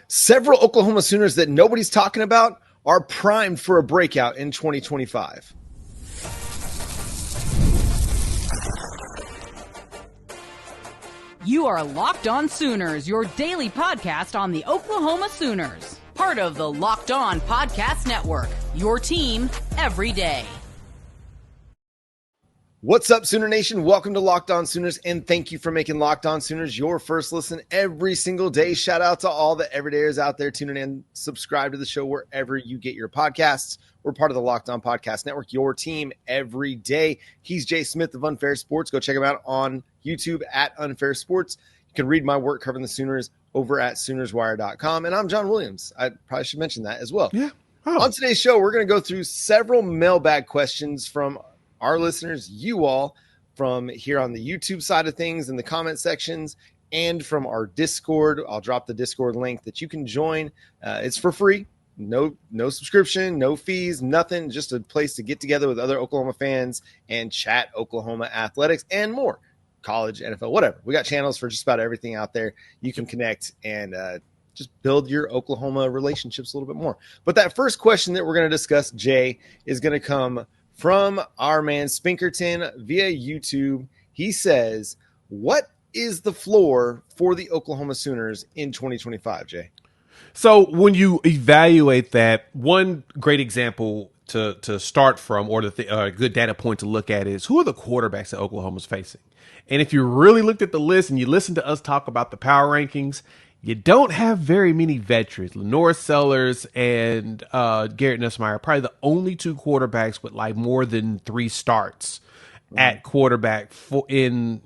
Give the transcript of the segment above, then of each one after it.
Several Oklahoma Sooners that nobody's talking about are primed for a breakout in 2025. You are Locked On Sooners, your daily podcast on the Oklahoma Sooners. Part of the Locked On Podcast Network, your team every day. What's up, Sooner Nation? Welcome to Locked On Sooners, and thank you for making Locked On Sooners your first listen every single day. Shout out to all the everydayers out there tuning in. Subscribe to the show wherever you get your podcasts. We're part of the Locked On Podcast Network, your team every day. He's Jay Smith of Unfair Sports. Go check him out on YouTube at Unfair Sports. You can read my work covering the Sooners over at SoonersWire.com. And I'm John Williams. I probably should mention that as well. Yeah. On today's show, we're going to go through several mailbag questions from our listeners, you all, from here on the YouTube side of things in the comment sections and from our Discord. I'll drop the Discord link that you can join. It's for free. No subscription, no fees, nothing. Just a place to get together with other Oklahoma fans and chat Oklahoma athletics and more. College, NFL, whatever. We got channels for just about everything out there. You can connect and just build your Oklahoma relationships a little bit more. But that first question that we're going to discuss, Jay, is going to come from our man Spinkerton via YouTube. He says, what is the floor for the Oklahoma Sooners in 2025, Jay? So when you evaluate that, one great example to start from, or a good data point to look at, is who are the quarterbacks that Oklahoma's facing? And if you really looked at the list and you listened to us talk about the power rankings, you don't have very many veterans. Lenore Sellers and Garrett Nussmeier are probably the only two quarterbacks with like more than 3 starts at quarterback in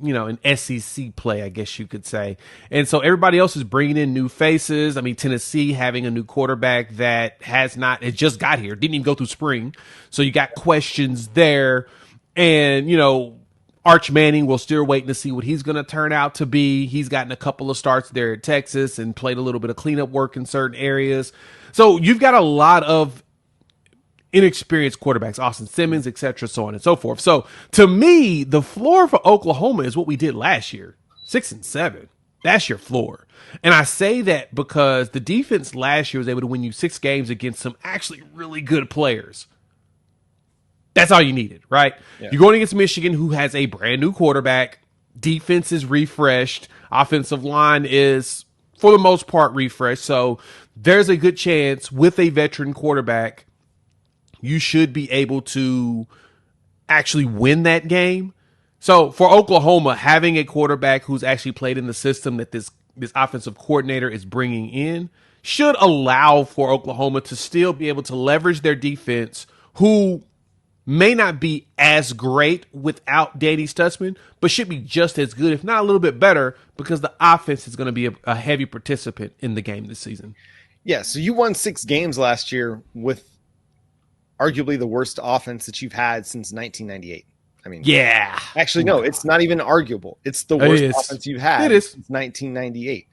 SEC play, I guess you could say. And so everybody else is bringing in new faces. I mean, Tennessee having a new quarterback that it just got here, didn't even go through spring. So you got questions there. And, Arch Manning, we're still waiting to see what he's going to turn out to be. He's gotten a couple of starts there at Texas and played a little bit of cleanup work in certain areas. So you've got a lot of inexperienced quarterbacks, Austin Simmons, et cetera, so on and so forth. So to me, the floor for Oklahoma is what we did last year, 6-7. That's your floor. And I say that because the defense last year was able to win you 6 games against some actually really good players. That's all you needed, right? Yeah. You're going against Michigan, who has a brand new quarterback. Defense is refreshed. Offensive line is, for the most part, refreshed. So there's a good chance with a veteran quarterback, you should be able to actually win that game. So for Oklahoma, having a quarterback who's actually played in the system that this offensive coordinator is bringing in should allow for Oklahoma to still be able to leverage their defense, who may not be as great without Danny Stutzman, but should be just as good, if not a little bit better, because the offense is going to be a heavy participant in the game this season. Yeah, so you won 6 games last year with arguably the worst offense that you've had since 1998. I mean, yeah. Actually, no, it's not even arguable. It's the worst offense you've had since 1998.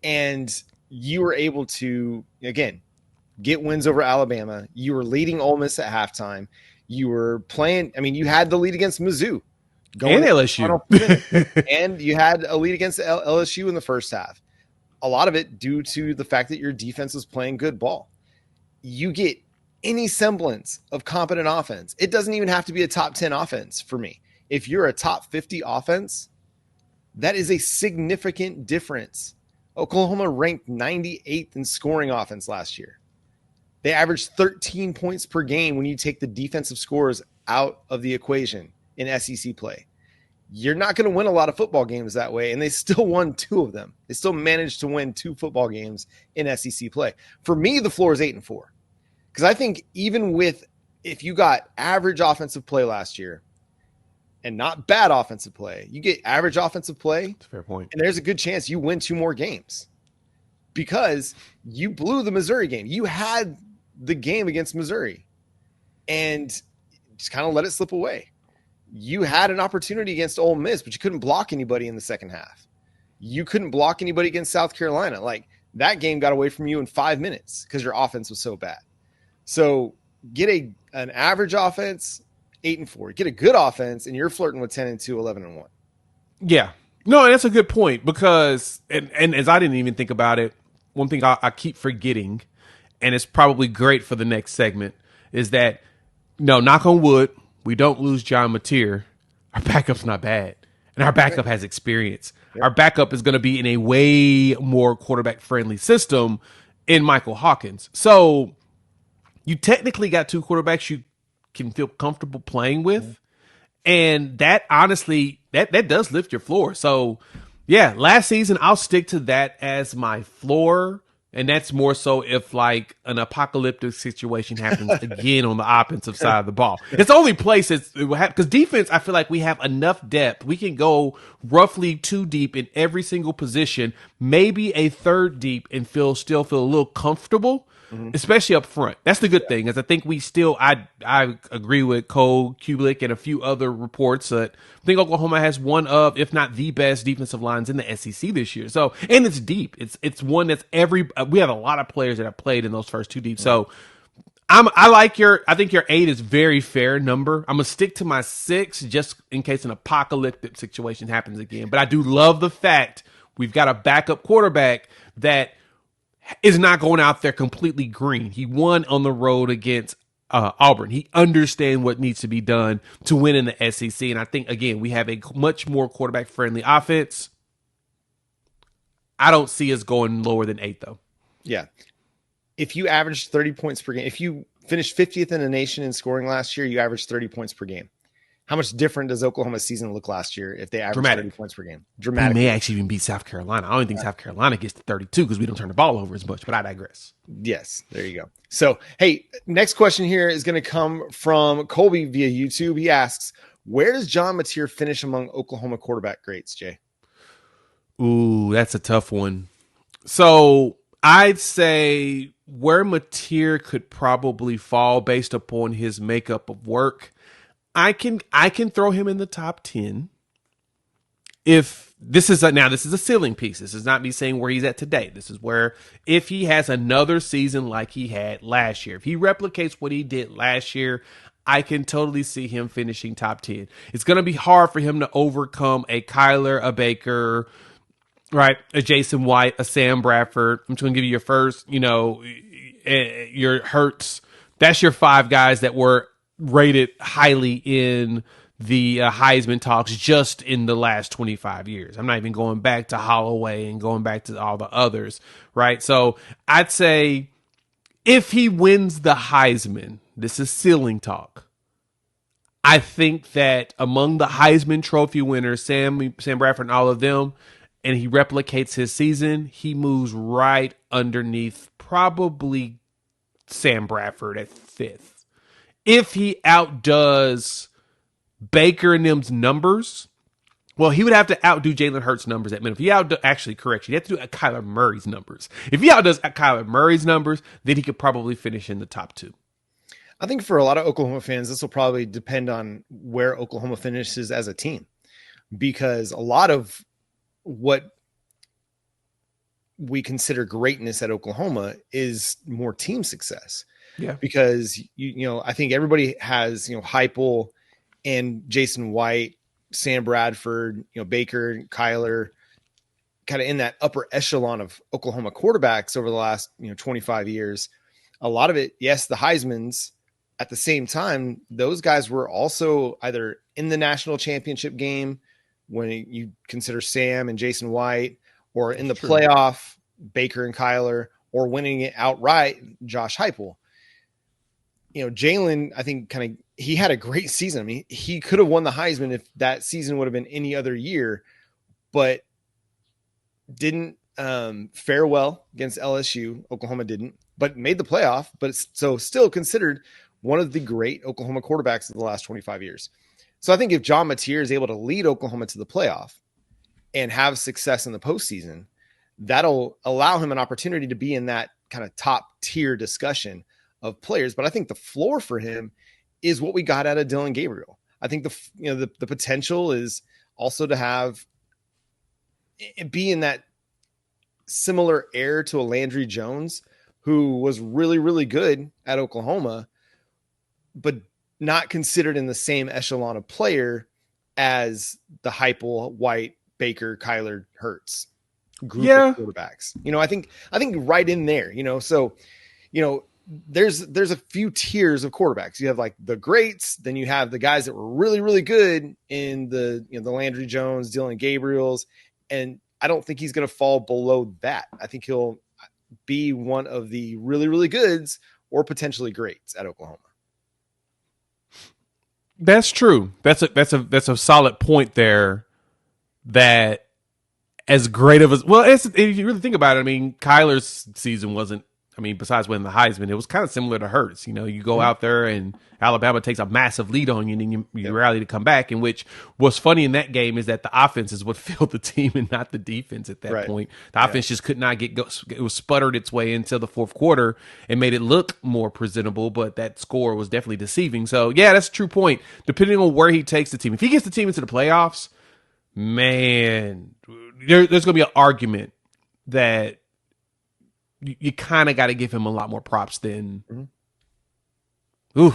And you were able to, again, get wins over Alabama. You were leading Ole Miss at halftime. You were playing, you had the lead against Mizzou. And LSU. And you had a lead against LSU in the first half. A lot of it due to the fact that your defense was playing good ball. You get any semblance of competent offense. It doesn't even have to be a top 10 offense for me. If you're a top 50 offense, that is a significant difference. Oklahoma ranked 98th in scoring offense last year. They averaged 13 points per game when you take the defensive scores out of the equation in SEC play. You're not going to win a lot of football games that way, and they still won 2 of them. They still managed to win 2 football games in SEC play. For me, the floor is 8-4. Because I think even if you got average offensive play last year and not bad offensive play, you get average offensive play. That's a fair point. And there's a good chance you win 2 more games because you blew the Missouri game. You had the game against Missouri and just kind of let it slip away. You had an opportunity against Ole Miss, but you couldn't block anybody in the second half. You couldn't block anybody against South Carolina. Like, that game got away from you in 5 minutes because your offense was so bad. So get an average offense, 8-4. Get a good offense, and you're flirting with 10-2, 11-1. Yeah. No, that's a good point because, and as I didn't even think about it, one thing I keep forgetting, and it's probably great for the next segment, is that, no, knock on wood, we don't lose John Mateer. Our backup's not bad. And our backup has experience. Yep. Our backup is going to be in a way more quarterback-friendly system in Michael Hawkins. So you technically got two quarterbacks you can feel comfortable playing with. And that, honestly, that does lift your floor. So, yeah, last season, I'll stick to that as my floor. And that's more so if, like, an apocalyptic situation happens again on the offensive side of the ball. It's the only place because defense, I feel like we have enough depth. We can go roughly 2 deep in every single position, maybe a 3rd deep, and still feel a little comfortable, especially up front. That's the good thing, is I think we still, I agree with Cole Kublik and a few other reports that I think Oklahoma has one of, if not the best defensive lines in the SEC this year. So, and it's deep. It's one that's we have a lot of players that have played in those first 2 deep. So I think your 8 is very fair number. I'm going to stick to my 6 just in case an apocalyptic situation happens again. But I do love the fact we've got a backup quarterback that is not going out there completely green. He won on the road against Auburn. He understands what needs to be done to win in the SEC. And I think, again, we have a much more quarterback-friendly offense. I don't see us going lower than 8, though. Yeah. If you averaged 30 points per game, if you finished 50th in the nation in scoring last year, you averaged 30 points per game. How much different does Oklahoma's season look last year if they average 30 points per game? Dramatic. We may actually even beat South Carolina. I don't think South Carolina gets to 32 because we don't turn the ball over as much, but I digress. Yes, there you go. So, hey, next question here is going to come from Colby via YouTube. He asks, where does John Mateer finish among Oklahoma quarterback greats, Jay? Ooh, that's a tough one. So I'd say where Mateer could probably fall based upon his makeup of work, I can throw him in the top 10. If this is a ceiling piece. This is not me saying where he's at today. This is where, if he has another season like he had last year, if he replicates what he did last year, I can totally see him finishing top 10. It's going to be hard for him to overcome a Kyler, a Baker, right, a Jason White, a Sam Bradford. I'm just going to give you your first, your Hurts. That's your 5 guys that were rated highly in the Heisman talks just in the last 25 years. I'm not even going back to Holloway and going back to all the others, right? So I'd say if he wins the Heisman, this is ceiling talk. I think that among the Heisman Trophy winners, Sam Bradford and all of them, and he replicates his season, he moves right underneath probably Sam Bradford at 5th. If he outdoes Baker and them's numbers, well, he would have to outdo Jalen Hurts' numbers at minimum. If he you have to do Kyler Murray's numbers. If he outdoes Kyler Murray's numbers, then he could probably finish in the top 2. I think for a lot of Oklahoma fans, this will probably depend on where Oklahoma finishes as a team, because a lot of what we consider greatness at Oklahoma is more team success. Yeah, because I think everybody has Heupel and Jason White, Sam Bradford, Baker, Kyler, kind of in that upper echelon of Oklahoma quarterbacks over the last 25 years. A lot of it, yes, the Heismans. At the same time, those guys were also either in the national championship game when you consider Sam and Jason White, or in the playoff, Baker and Kyler, or winning it outright, Josh Heupel. Jalen, I think he had a great season. I mean, he could have won the Heisman if that season would have been any other year, but didn't fare well against LSU. Oklahoma didn't, but made the playoff, but so still considered one of the great Oklahoma quarterbacks of the last 25 years. So I think if John Mateer is able to lead Oklahoma to the playoff and have success in the postseason, that'll allow him an opportunity to be in that kind of top tier discussion of players. But I think the floor for him is what we got out of Dylan Gabriel. I think the potential is also to be in that similar air to a Landry Jones, who was really, really good at Oklahoma, but not considered in the same echelon of player as the Heupel, White, Baker, Kyler, Hurts. group of quarterbacks. I think right in there, so, there's a few tiers of quarterbacks. You have like the greats, then you have the guys that were really, really good in the Landry Jones, Dylan Gabriels. And I don't think he's going to fall below that. I think he'll be one of the really, really goods or potentially greats at Oklahoma. That's true. That's a solid point there. That as great of if you really think about it, I mean, Kyler's season wasn't. I mean, besides winning the Heisman, it was kind of similar to Hurts. You go out there and Alabama takes a massive lead on you, and then you rally to come back. And which what's funny in that game is that the offense is what filled the team and not the defense at that point. The offense just could not it was sputtered its way into the fourth quarter and made it look more presentable, but that score was definitely deceiving. So, yeah, that's a true point. Depending on where he takes the team. If he gets the team into the playoffs, man, there's going to be an argument that you kind of got to give him a lot more props than. Ooh,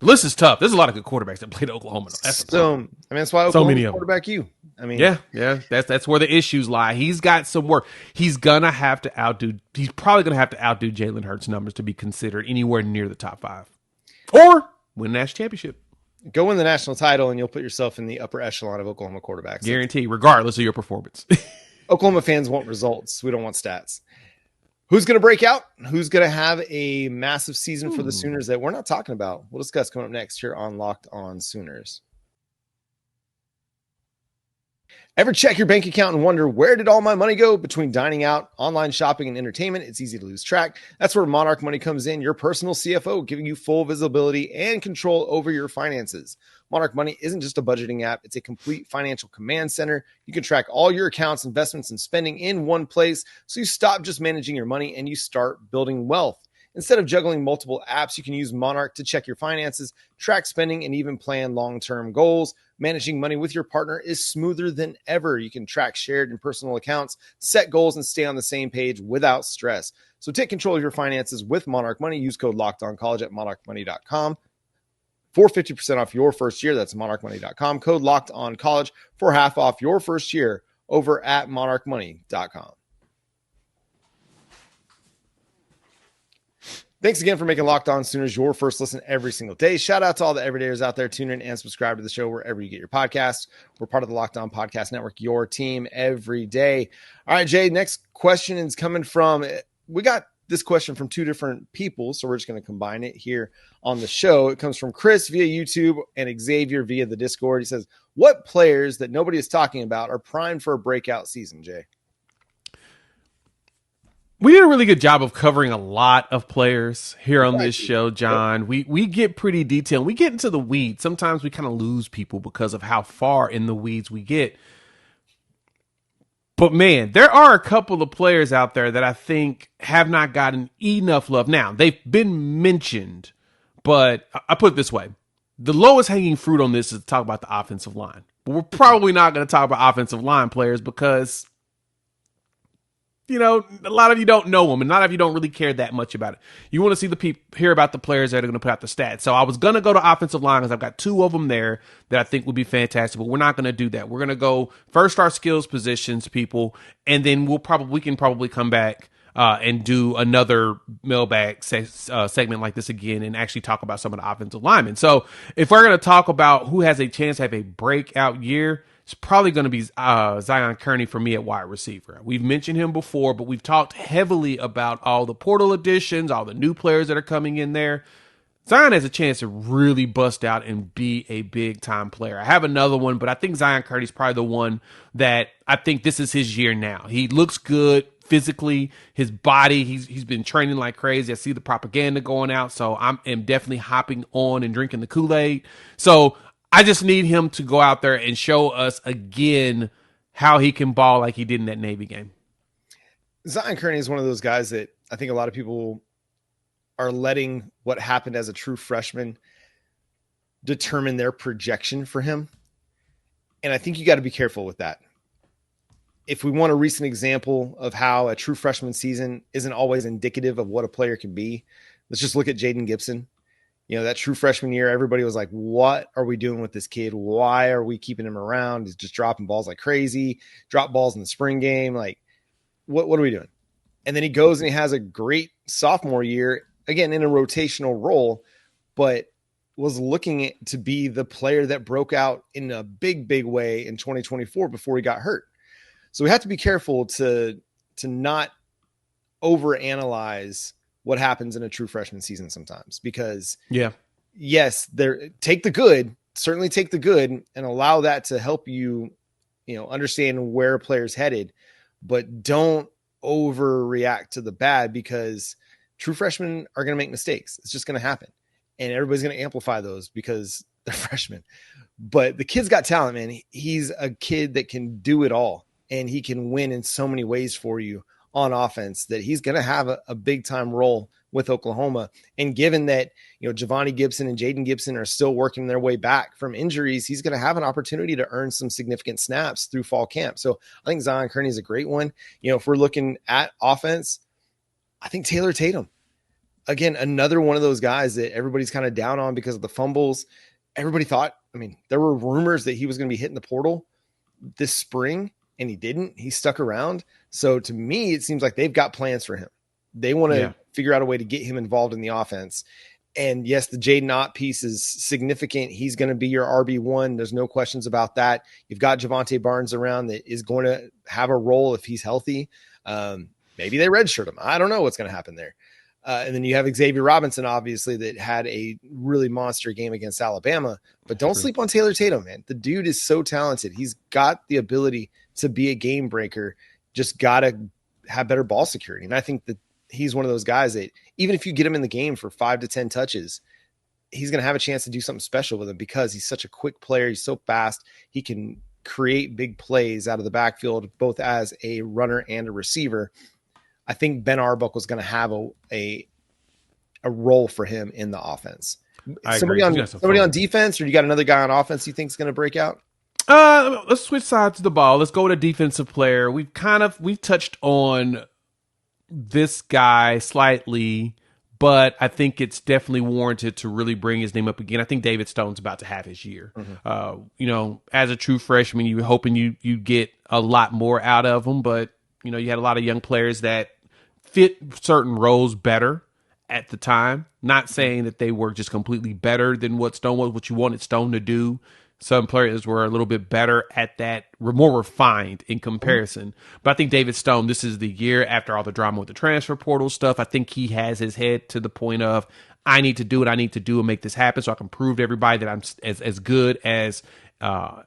the list is tough. There's a lot of good quarterbacks that played at Oklahoma. That's why Oklahoma quarterback you. I mean, yeah. That's where the issues lie. He's got some work. He's gonna have to outdo. He's probably gonna have to outdo Jalen Hurts' numbers to be considered anywhere near the top 5, or win a national championship. Go win the national title, and you'll put yourself in the upper echelon of Oklahoma quarterbacks. Guarantee, regardless of your performance. Oklahoma fans want results. We don't want stats. Who's going to break out? Who's going to have a massive season for the Sooners that we're not talking about? We'll discuss coming up next here on Locked On Sooners. Ever check your bank account and wonder, where did all my money go? Between dining out, online shopping, and entertainment, it's easy to lose track. That's where Monarch Money comes in, your personal CFO, giving you full visibility and control over your finances. Monarch Money isn't just a budgeting app. It's a complete financial command center. You can track all your accounts, investments, and spending in one place, so you stop just managing your money and you start building wealth. Instead of juggling multiple apps, you can use Monarch to check your finances, track spending, and even plan long-term goals. Managing money with your partner is smoother than ever. You can track shared and personal accounts, set goals, and stay on the same page without stress. So take control of your finances with Monarch Money. Use code LOCKEDONCollege at monarchmoney.com for 50% off your first year. That's monarchmoney.com. Code LOCKEDONCollege for half off your first year over at monarchmoney.com. Thanks again for making Locked On Sooners your first listen every single day. Shout out to all the everydayers out there. Tune in and subscribe to the show wherever you get your podcasts. We're part of the Locked On Podcast Network, your team every day. All right, Jay, next question is coming from, we got this question from two different people, so we're just going to combine it here on the show. It comes from Chris via YouTube and Xavier via the Discord. He says, what players that nobody is talking about are primed for a breakout season, Jay? We did a really good job of covering a lot of players here on this show, John. We get pretty detailed. We get into the weeds. Sometimes we kind of lose people because of how far in the weeds we get. But, man, there are a couple of players out there that I think have not gotten enough love. Now, they've been mentioned, but I put it this way. The lowest hanging fruit on this is to talk about the offensive line. But we're probably not going to talk about offensive line players because, you know, a lot of you don't know them, and a lot of you don't really care that much about it. You want to see hear about the players that are going to put out the stats. So I was going to go to offensive line because I've got two of them there that I think would be fantastic, but we're not going to do that. We're going to go first our skills positions, people, and then we can probably come back and do another mailbag segment like this again and actually talk about some of the offensive linemen. So if we're going to talk about who has a chance to have a breakout year, it's probably going to be Zion Kearney for me at wide receiver. We've mentioned him before, but we've talked heavily about all the portal additions, all the new players that are coming in there. Zion has a chance to really bust out and be a big-time player. I have another one, but I think Zion Kearney's probably the one that I think this is his year now. He looks good physically, his body, he's been training like crazy. I see the propaganda going out, so I am definitely hopping on and drinking the Kool-Aid. So I just need him to go out there and show us again how he can ball like he did in that Navy game. Zion Kearney is one of those guys that I think a lot of people are letting what happened as a true freshman determine their projection for him. And I think you got to be careful with that. If we want a recent example of how a true freshman season isn't always indicative of what a player can be, let's just look at Jaden Gibson. You know, that true freshman year, everybody was like, what are we doing with this kid? Why are we keeping him around? He's just dropping balls like crazy, drop balls in the spring game. Like, what are we doing? And then he goes and he has a great sophomore year, again, in a rotational role, but was looking to be the player that broke out in a big, big way in 2024 before he got hurt. So we have to be careful to not overanalyze what happens in a true freshman season sometimes, because yes, take the good, certainly take the good and allow that to help you, understand where a player's headed, but don't overreact to the bad, because true freshmen are going to make mistakes. It's just going to happen. And everybody's going to amplify those because they're freshmen. But the kid's got talent, man. He's a kid that can do it all, and he can win in so many ways for you on offense that he's going to have a big time role with Oklahoma. And given that, Javonte Gibson and Jaden Gibson are still working their way back from injuries, he's going to have an opportunity to earn some significant snaps through fall camp. So I think Zion Kearney is a great one. If we're looking at offense, I think Taylor Tatum, again, another one of those guys that everybody's kind of down on because of the fumbles. Everybody thought, there were rumors that he was going to be hitting the portal this spring, and he didn't. He stuck around. So to me, it seems like they've got plans for him. They want to figure out a way to get him involved in the offense. And yes, the Jaden Ott piece is significant. He's going to be your RB1. There's no questions about that. You've got Javante Barnes around that is going to have a role if he's healthy. Maybe they redshirt him. I don't know what's going to happen there. And then you have Xavier Robinson, obviously, that had a really monster game against Alabama. But don't sleep on Taylor Tatum, man. The dude is so talented. He's got the ability to be a game breaker. Just got to have better ball security. And I think that he's one of those guys that even if you get him in the game for 5 to 10 touches, he's going to have a chance to do something special with him because he's such a quick player. He's so fast. He can create big plays out of the backfield, both as a runner and a receiver. I think Ben Arbuckle is going to have a role for him in the offense. Somebody on defense, or you got another guy on offense you think is going to break out? Let's switch sides of the ball. Let's go with a defensive player. We've touched on this guy slightly, but I think it's definitely warranted to really bring his name up again. I think David Stone's about to have his year. Mm-hmm. As a true freshman, you were hoping you get a lot more out of him, but you had a lot of young players that fit certain roles better at the time. Not saying that they were just completely better than what Stone was, what you wanted Stone to do. Some players were a little bit better at that, were more refined in comparison. But I think David Stone, this is the year after all the drama with the transfer portal stuff. I think he has his head to the point of, I need to do what I need to do and make this happen so I can prove to everybody that I'm as good as I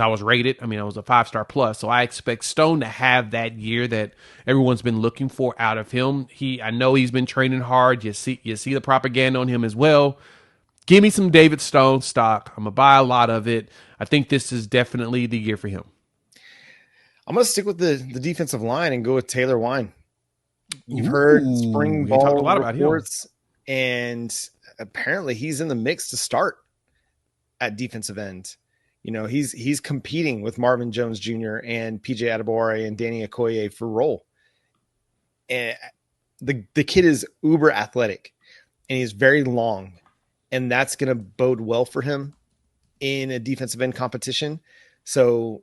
was rated. I was a 5-star plus. So I expect Stone to have that year that everyone's been looking for out of him. I know he's been training hard. You see the propaganda on him as well. Give me some David Stone stock. I'm going to buy a lot of it. I think this is definitely the year for him. I'm going to stick with the defensive line and go with Taylor Wine. You've heard spring ball a lot reports, about him. And apparently he's in the mix to start at defensive end. He's competing with Marvin Jones Jr. and PJ Adebawore and Danny Okoye for role. And the kid is uber athletic, and he's very long. And that's going to bode well for him in a defensive end competition. So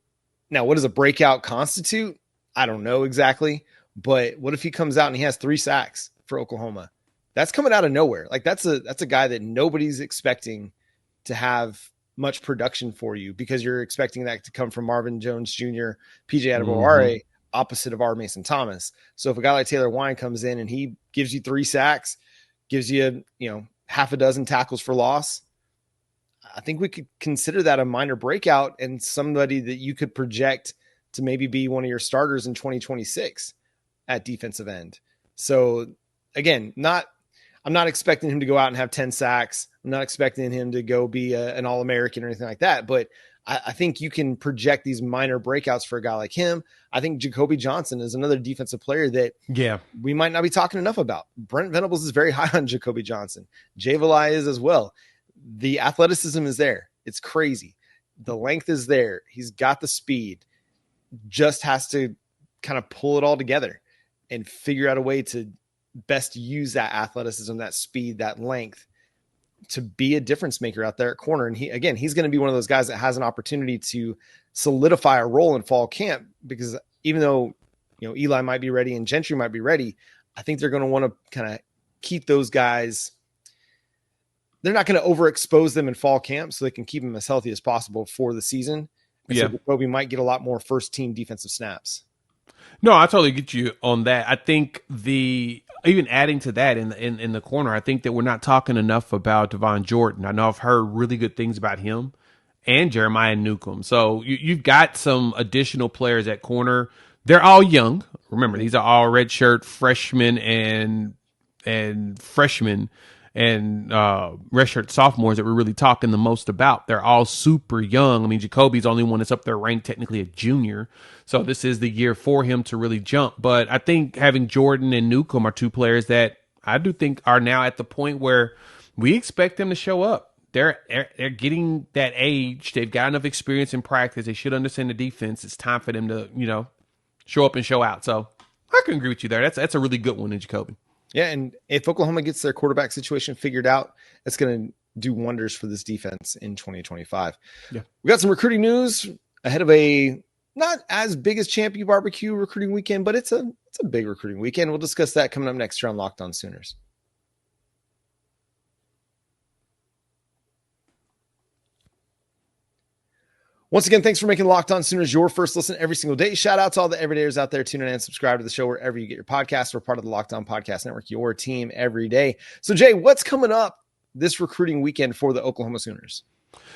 now what does a breakout constitute? I don't know exactly, but what if he comes out and he has 3 sacks for Oklahoma? That's coming out of nowhere. Like that's a guy that nobody's expecting to have much production for you, because you're expecting that to come from Marvin Jones Jr., PJ Adebawore, opposite of R. Mason Thomas. So if a guy like Taylor Wine comes in and he gives you 3 sacks, gives you, half a dozen tackles for loss, I think we could consider that a minor breakout and somebody that you could project to maybe be one of your starters in 2026 at defensive end. So again, I'm not expecting him to go out and have 10 sacks. I'm not expecting him to go be an All-American or anything like that, but I think you can project these minor breakouts for a guy like him. I think Jacoby Johnson is another defensive player that we might not be talking enough about. Brent Venables is very high on Jacoby Johnson. Jay Valai is as well. The athleticism is there. It's crazy. The length is there. He's got the speed. Just has to kind of pull it all together and figure out a way to best use that athleticism, that speed, that length to be a difference maker out there at corner. And he's going to be one of those guys that has an opportunity to solidify a role in fall camp, because even though Eli might be ready and Gentry might be ready, I think they're going to want to kind of keep those guys. They're not going to overexpose them in fall camp so they can keep them as healthy as possible for the season. And so Jacoby might get a lot more first team defensive snaps. No, I totally get you on that. I think even adding to that in the corner, I think that we're not talking enough about Devon Jordan. I know I've heard really good things about him and Jeremiah Newcomb. So you've got some additional players at corner. They're all young. Remember, these are all redshirt freshmen and redshirt sophomores that we're really talking the most about. They're all super young. I mean, Jacoby's the only one that's up there ranked technically a junior. So this is the year for him to really jump. But I think having Jordan and Newcomb are two players that I do think are now at the point where we expect them to show up. They're getting that age. They've got enough experience in practice. They should understand the defense. It's time for them to, show up and show out. So I can agree with you there. That's a really good one in Jacoby. Yeah, and if Oklahoma gets their quarterback situation figured out, it's going to do wonders for this defense in 2025. Yeah. We got some recruiting news ahead of a not as big as Champion Barbecue recruiting weekend, but it's a big recruiting weekend. We'll discuss that coming up next year on Locked On Sooners. Once again, thanks for making Locked On Sooners your first listen every single day. Shout out to all the everydayers out there tuning in and subscribe to the show wherever you get your podcasts. We're part of the Locked On Podcast Network, your team every day. So, Jay, what's coming up this recruiting weekend for the Oklahoma Sooners?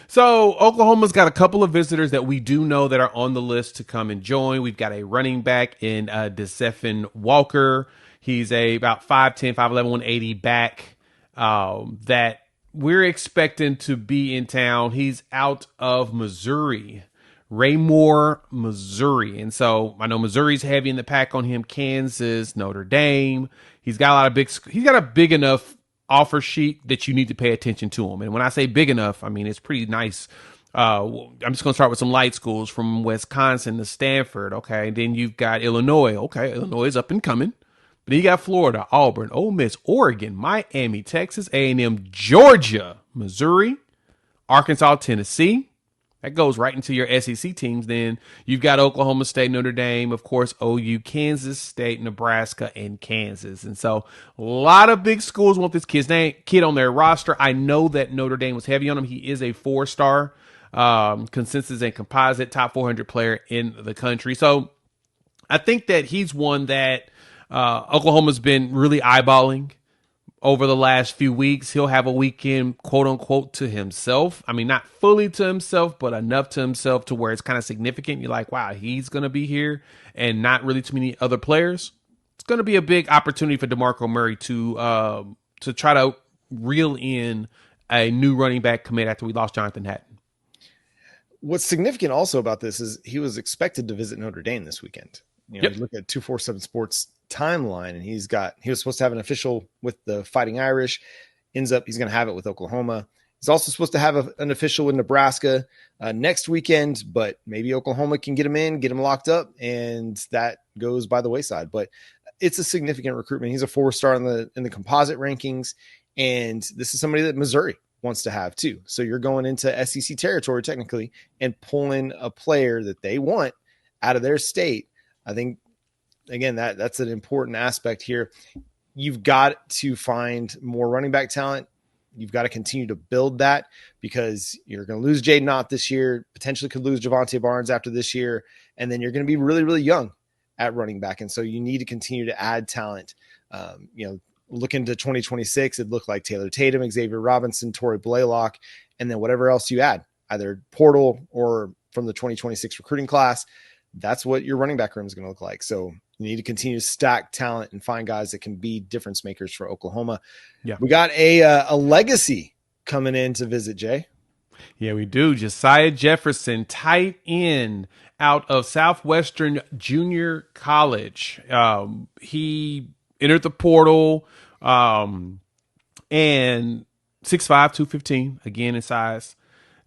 So Oklahoma's got a couple of visitors that we do know that are on the list to come and join. We've got a running back in Decephen Walker. He's about 5'10", 5'11", 180 back that we're expecting to be in town. He's out of Missouri, Raymore, Missouri. And so I know Missouri's heavy in the pack on him, Kansas, Notre Dame. He's got a big enough offer sheet that you need to pay attention to him. And when I say big enough, I mean, it's pretty nice. I'm just going to start with some light schools from Wisconsin to Stanford. Okay. And then you've got Illinois. Okay. Illinois is up and coming. But you got Florida, Auburn, Ole Miss, Oregon, Miami, Texas, A&M, Georgia, Missouri, Arkansas, Tennessee. That goes right into your SEC teams. Then you've got Oklahoma State, Notre Dame, of course, OU, Kansas State, Nebraska, and Kansas. And so a lot of big schools want this kid on their roster. I know that Notre Dame was heavy on him. He is a 4-star consensus and composite top 400 player in the country. So I think that he's one that Oklahoma's been really eyeballing over the last few weeks. He'll have a weekend, quote unquote, to himself. I mean, not fully to himself, but enough to himself to where it's kind of significant. You're like, wow, he's going to be here and not really too many other players. It's going to be a big opportunity for DeMarco Murray to try to reel in a new running back commit after we lost Jonathan Hatton. What's significant also about this is he was expected to visit Notre Dame this weekend. You look at 247 Sports timeline, and he was supposed to have an official with the Fighting Irish. Ends up he's going to have it with Oklahoma. He's also supposed to have an official in Nebraska next weekend, but maybe Oklahoma can get him locked up, and that goes by the wayside. But it's a significant recruitment. He's a 4-star in the composite rankings, and this is somebody that Missouri wants to have too. So you're going into SEC territory technically and pulling a player that they want out of their state. I think, again, that's an important aspect here. You've got to find more running back talent. You've got to continue to build that because you're going to lose Jaden Ott this year, potentially could lose Javonte Barnes after this year, and then you're going to be really, really young at running back. And so you need to continue to add talent. Look into 2026, it looked like Taylor Tatum, Xavier Robinson, Torrey Blaylock, and then whatever else you add, either portal or from the 2026 recruiting class. That's what your running back room is going to look like. So you need to continue to stack talent and find guys that can be difference makers for Oklahoma. Yeah, we got a legacy coming in to visit, Jay. Yeah, we do. Josiah Jefferson, tight end out of Southwestern Junior College. He entered the portal and 6'5", 215, again in size.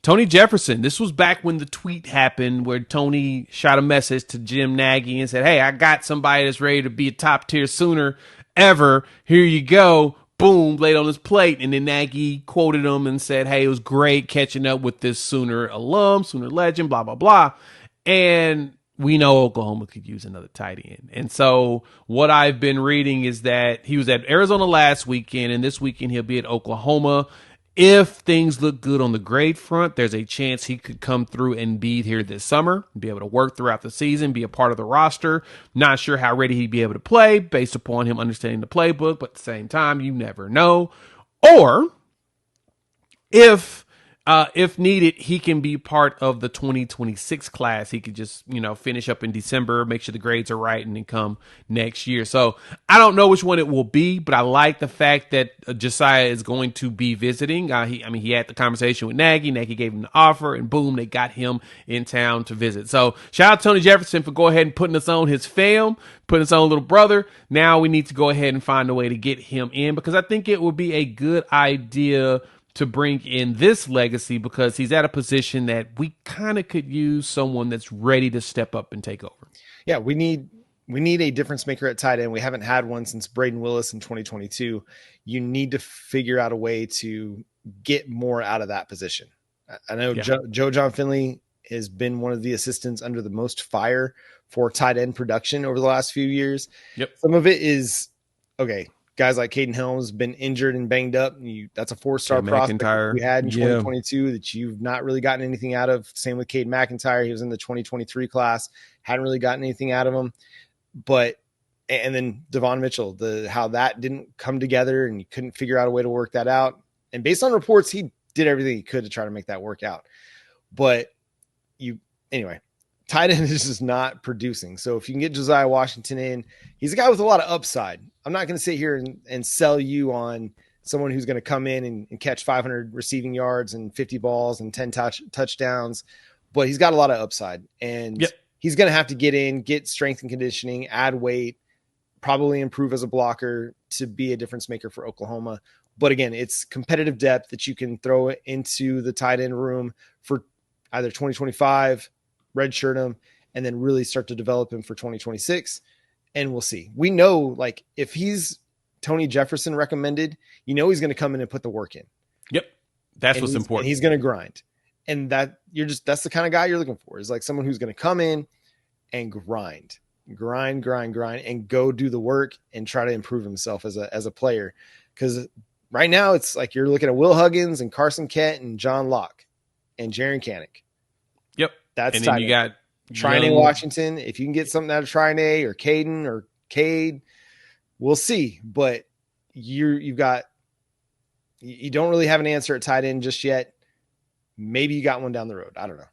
Tony Jefferson, this was back when the tweet happened where Tony shot a message to Jim Nagy and said, hey, I got somebody that's ready to be a top-tier Sooner ever. Here you go. Boom, laid on his plate. And then Nagy quoted him and said, hey, it was great catching up with this Sooner alum, Sooner legend, blah, blah, blah. And we know Oklahoma could use another tight end. And so what I've been reading is that he was at Arizona last weekend, and this weekend he'll be at Oklahoma. If things look good on the grade front, there's a chance he could come through and be here this summer, be able to work throughout the season, be a part of the roster. Not sure how ready he'd be able to play based upon him understanding the playbook, but at the same time, you never know. Or if needed, he can be part of the 2026 class. He could just, finish up in December, make sure the grades are right, and then come next year. So I don't know which one it will be, but I like the fact that Josiah is going to be visiting. He had the conversation with Nagy. Nagy gave him the offer, and boom, they got him in town to visit. So shout out to Tony Jefferson for go ahead and putting us on his film, putting us on little brother. Now we need to go ahead and find a way to get him in, because I think it would be a good idea to bring in this legacy, because he's at a position that we kind of could use someone that's ready to step up and take over. Yeah, we need a difference maker at tight end. We haven't had one since Braden Willis in 2022. You need to figure out a way to get more out of that position. I know Joe John Finley has been one of the assistants under the most fire for tight end production over the last few years. Yep. Some of it is, okay, guys like Caden Helms been injured and banged up. That's a 4-star prospect we had in 2022 that you've not really gotten anything out of. Same with Cade McIntyre. He was in the 2023 class. Hadn't really gotten anything out of him. And then Devon Mitchell, how that didn't come together and you couldn't figure out a way to work that out. And based on reports, he did everything he could to try to make that work out. But anyway, tight end is just not producing. So if you can get Josiah Washington in, he's a guy with a lot of upside. I'm not going to sit here and sell you on someone who's going to come in and catch 500 receiving yards and 50 balls and 10 touchdowns, but he's got a lot of upside, and he's going to have to get in, get strength and conditioning, add weight, probably improve as a blocker to be a difference maker for Oklahoma. But again, it's competitive depth that you can throw into the tight end room for either 2025, redshirt him, and then really start to develop him for 2026. And we'll see. We know, like, if he's Tony Jefferson recommended, he's going to come in and put the work in. Yep. That's what's important. And he's going to grind. And that's the kind of guy you're looking for, is like someone who's going to come in and grind, and go do the work and try to improve himself as a player. Because right now it's like you're looking at Will Huggins and Carson Kent and John Locke and Jaron Canick. Yep. That's and then you got Trine Washington. If you can get something out of Trine or Caden or Cade, we'll see. But you don't really have an answer at tight end just yet. Maybe you got one down the road. I don't know.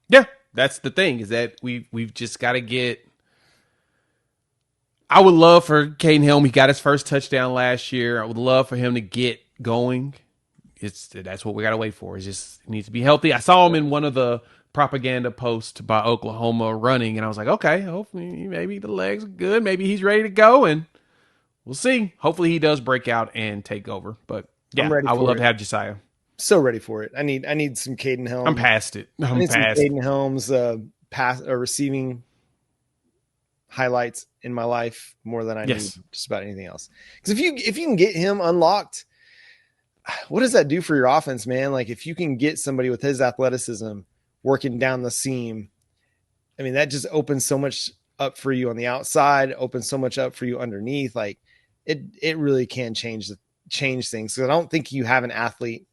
Yeah, that's the thing, is that we've just got to get. I would love for Caden Helm. He got his first touchdown last year. I would love for him to get going. That's what we got to wait for. He needs to be healthy. I saw him in one of the propaganda post by Oklahoma running, and I was like, okay, hopefully maybe the legs are good, maybe he's ready to go, and we'll see. Hopefully he does break out and take over. But yeah, I would love to have Josiah. So ready for it. I need some Caden Helms. I'm past it. I need some Caden Helms pass or receiving highlights in my life more than I need just about anything else. Because if you can get him unlocked, what does that do for your offense, man? Like, if you can get somebody with his athleticism working down the seam, I mean, that just opens so much up for you on the outside, opens so much up for you underneath. Like, it really can change things. So I don't think you have an athlete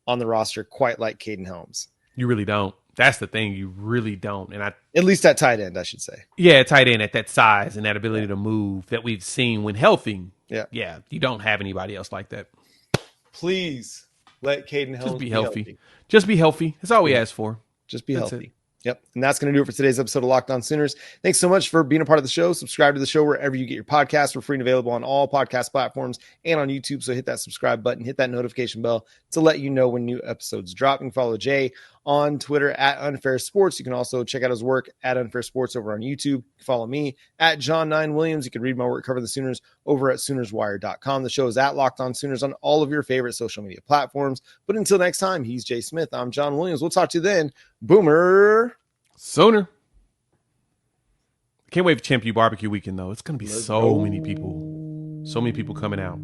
on the roster quite like Caden Helms. You really don't. That's the thing. You really don't. And at least at tight end, I should say. Yeah, tight end at that size and that ability to move that we've seen when healthy. Yeah. Yeah. You don't have anybody else like that. Please let Caden Helms be healthy. Just be healthy. That's all we ask for. Just be healthy. Yep. And that's going to do it for today's episode of Locked On Sooners. Thanks so much for being a part of the show. Subscribe to the show wherever you get your podcasts. We're free and available on all podcast platforms and on YouTube. So hit that subscribe button, hit that notification bell to let you know when new episodes drop. You can follow Jay on Twitter at Unfair Sports. You can also check out his work at Unfair Sports over on YouTube. You can follow me at John9Williams. You can read my work covering the Sooners over at SoonersWire.com. The show is at Locked On Sooners on all of your favorite social media platforms. But until next time, he's Jay Smith. I'm John Williams. We'll talk to you then. Boomer Sooner. Can't wait for Champion Barbecue Weekend, though. It's going to be so many people. So many people coming out.